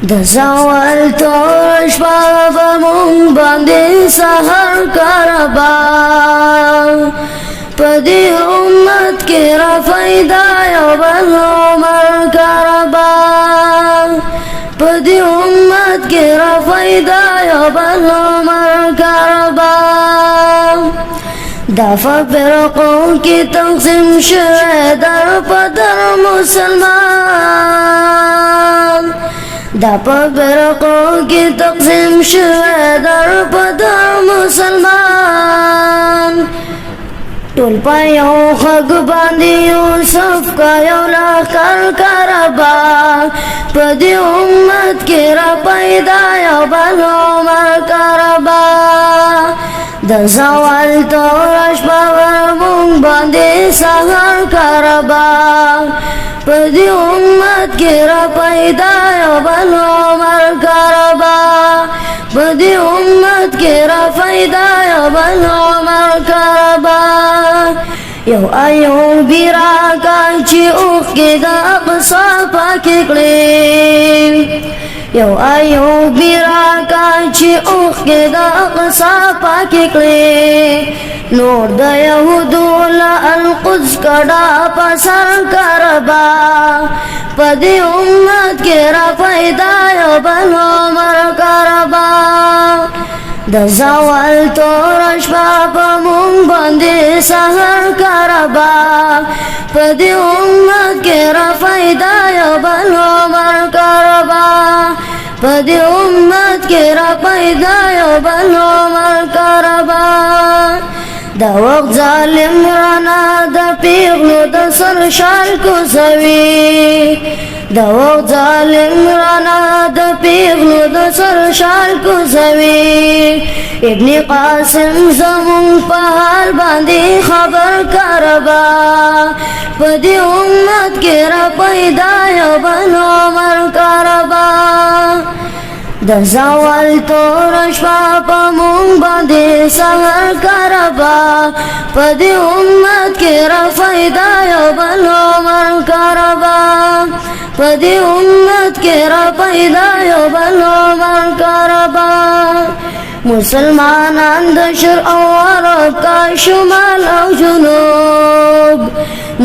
د زوال تور شپه به مونږ باندې سحر کربا په دې امت کې را پیدا یو بل عمر کربا په دې امت کې را پیدا یو بل عمر کربا دا فرقو کی تقسیم شوه در پدر مسلمان دا فرقو کی تقسیم شوه در پدر مسلمان ټول په یو خګ باندې یوسف کا یو لښکر کربا په دې امت کې را پیدا یو بل عمر کربا د زوال تور شپه مونږ باندې سحر کربا په دې امت کې را پیدا یو بل عمر کربا په دې امت کې را پیدا یو بل عمر کربا یو ایوبی راکا چې اوښکې د اقصی پاکې کړې یو ایوبی راکا چې اوښکې د اقصی پاکې کړې نور د یهودو له القدس کډه په سر کربا په دې امت کې را پیدا یو بل عمر کربا د زوال تور شپه په مونږ باندې سحر کربا په دې امت کې را پیدا یو بل عمر کربا په دې امت کې را پیدا یو بل عمر کربا دا وخت ظالم رانا د پیغلو د سر شال کوزوي دا وخت ظالم رانا د پیغلو د سر شال کوزوي ابن قاسم زمون په حال باندې خبر کربا په دې امت کې را پیدا یو بل عمر کربا د زوال تور شپه په مونږ باندې سحر کربا په دې امت کې را پیدا یو بل عمر کربا په دې امت کې را پیدا یو بل عمر کربا مسلمانان د شرق او عرب کا شمال او جنوب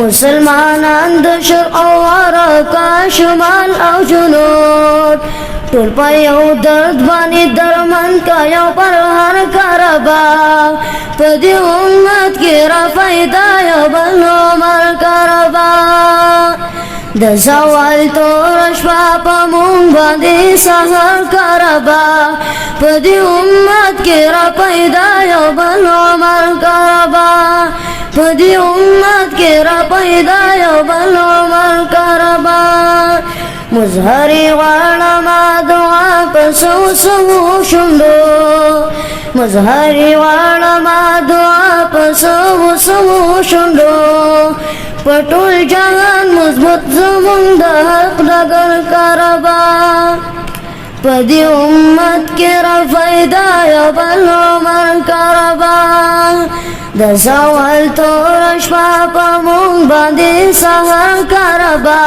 مسلمانان د شرق او عرب کا شمال او جنوب ټول په یو درد باندې درمن کا یو پر هر کربا په دې امت کې را پیدا یو بل عمر کربا د زوال تور شپه په مونږ باندې سحر کربا په دې امت کې را پیدا یو بل عمر کربا په دې امت کې را پیدا یو بل عمر کربا مظهری غواړم دعا په سو سو شوندو مظهری غواړم دعا په سو سو شوندو پټول جهان مثبت زمون د حق ډګر کربا په دې امت کې را پیدا یو بل عمر کربا د زوال تور شپه په مونږ باندې سحر کربا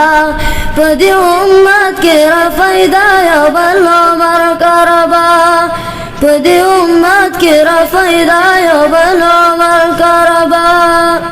په دې امت کې را پیدا یو بل عمر کربا په دې امت کې را پیدا یو بل عمر کربا